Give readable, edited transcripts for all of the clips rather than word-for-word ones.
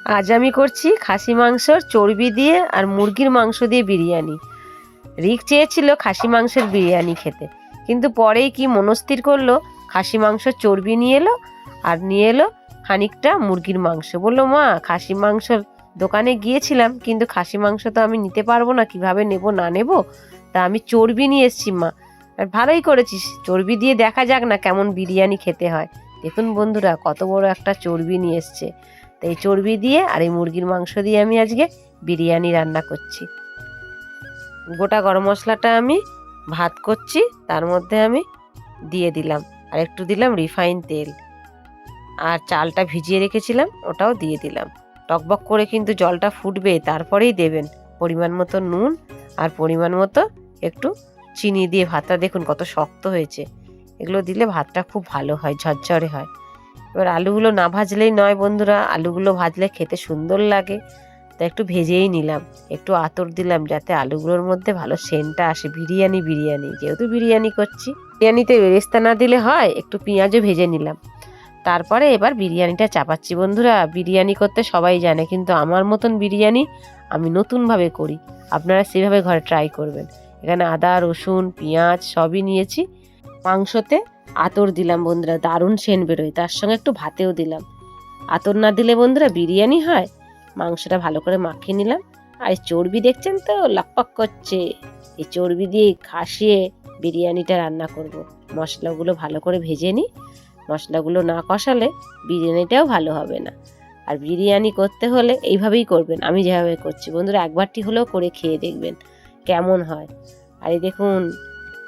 আজ আমি করছি খাসি মাংসর চর্বি দিয়ে আর মুরগির মাংস দিয়ে বিরিয়ানি। রিক চেয়েছিল খাসি মাংসের বিরিয়ানি খেতে, কিন্তু পরেই কি মনস্থির করলো, খাসি মাংসর চর্বি নিয়ে এলো আর নিয়ে এলো খানিকটা মুরগির মাংস। বললো, মা খাসি মাংসর দোকানে গিয়েছিলাম, কিন্তু খাসি মাংস তো আমি নিতে পারবো না, কিভাবে নেব না নেব, তা আমি চর্বি নিয়ে এসছি মা। আর ভালোই করেছিস, চর্বি দিয়ে দেখা যাক না কেমন বিরিয়ানি খেতে হয়। দেখুন বন্ধুরা, কত বড় একটা চর্বি নিয়ে এসছে। তো এই চর্বি দিয়ে আর এই মুরগির মাংস দিয়ে আমি আজকে বিরিয়ানি রান্না করছি। গোটা গরম মশলাটা আমি ভাত করছি, তার মধ্যে আমি দিয়ে দিলাম, আর একটু দিলাম রিফাইন তেল, আর চালটা ভিজিয়ে রেখেছিলাম ওটাও দিয়ে দিলাম। টকবক করে কিন্তু জলটা ফুটবে, তারপরেই দেবেন পরিমাণ মতো নুন আর পরিমাণ মতো একটু চিনি দিয়ে। ভাতটা দেখুন কত শক্ত হয়েছে, এগুলো দিলে ভাতটা খুব ভালো হয়, ঝরঝরে হয়। এবার আলুগুলো না ভাজলেই নয় বন্ধুরা, আলুগুলো ভাজলে খেতে সুন্দর লাগে। তো একটু ভেজেই নিলাম, একটু আতর দিলাম যাতে আলুগুলোর মধ্যে ভালো সেন্টটা আসে। বিরিয়ানি যেহেতু বিরিয়ানি করছি, বিরিয়ানিতে বেরেস্তা না দিলে হয়, একটু পেঁয়াজও ভেজে নিলাম। তারপরে এবার বিরিয়ানিটা চাপাচ্ছি। বন্ধুরা, বিরিয়ানি করতে সবাই জানে, কিন্তু আমার মতন বিরিয়ানি আমি নতুনভাবে করি, আপনারা সেভাবে ঘরে ট্রাই করবেন। এখানে আদা রসুন পেঁয়াজ সবই নিয়েছি। মাংসতে আতর দিলাম বন্ধুরা, দারুণ সেন্ট বেরোয়, তার সঙ্গে একটু ভাতেও দিলাম। আতর না দিলে বন্ধুরা বিরিয়ানি হয়। মাংসটা ভালো করে মাখিয়ে নিলাম, আর এই চর্বি দেখছেন তো লকপক করছে, এই চর্বি দিয়ে খাসিয়ে বিরিয়ানিটা রান্না করব। মশলাগুলো ভালো করে ভেজে নিই, মশলাগুলো না কষালে বিরিয়ানিটাও ভালো হবে না। আর বিরিয়ানি করতে হলে এইভাবেই করবেন, আমি যেভাবে করছি বন্ধুরা, একবারটি হলেও করে খেয়ে দেখবেন কেমন হয়। আর এই দেখুন,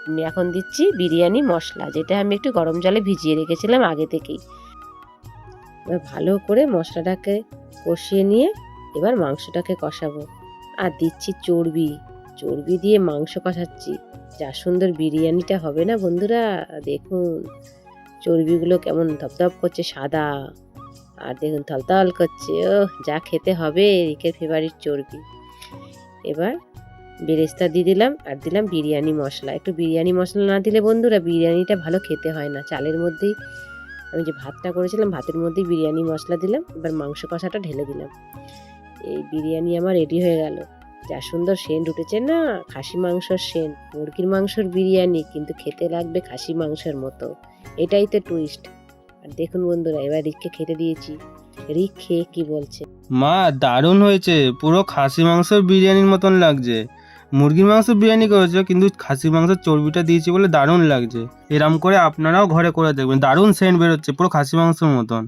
আমি এখন দিচ্ছি বিরিয়ানি মশলা, যেটা আমি একটু গরম জলে ভিজিয়ে রেখেছিলাম আগে থেকেই। এবার ভালো করে মশলাটাকে কষিয়ে নিয়ে এবার মাংসটাকে কষাবো। আর দিচ্ছি চর্বি দিয়ে মাংস কষাচ্ছি, যা সুন্দর বিরিয়ানিটা হবে না বন্ধুরা। দেখুন চর্বিগুলো কেমন ধপধপ করছে সাদা, আর দেখুন থলথল করছে, ও যা খেতে হবে, রিকের ফেভারিট চর্বি। এবার বেরেস্তা দিয়ে দিলাম, আর দিলাম বিরিয়ানি মশলা। একটু বিরিয়ানি মশলা না দিলে বন্ধুরা বিরিয়ানিটা ভালো খেতে হয় না। চালের মধ্যেই আমি যে ভাতটা করেছিলাম, ভাতের মধ্যেই বিরিয়ানি মশলা দিলাম। এবার মাংস কষাটা ঢেলে দিলাম। এই বিরিয়ানি আমার রেডি হয়ে গেল। যা সুন্দর সেন্ট উঠেছে না, খাসি মাংসর সেন্ট। মুরগির মাংসর বিরিয়ানি, কিন্তু খেতে লাগবে খাসি মাংসের মতো, এটাই তো টুইস্ট। আর দেখুন বন্ধুরা, এবার রিককে খেতে দিয়েছি। রিক খেয়ে কি বলছে, মা দারুণ হয়েছে, পুরো খাসি মাংসের বিরিয়ানির মতন লাগছে। মুরগির মাংসের বিরিয়ানি করেছো, কিন্তু খাসি মাংসের চর্বিটা দিয়েছি বলে দারুণ লাগছে। এরম করে আপনারাও ঘরে করে দেখবেন, দারুণ সেন্ট বেরোচ্ছে, পুরো খাসি মাংসের মতন।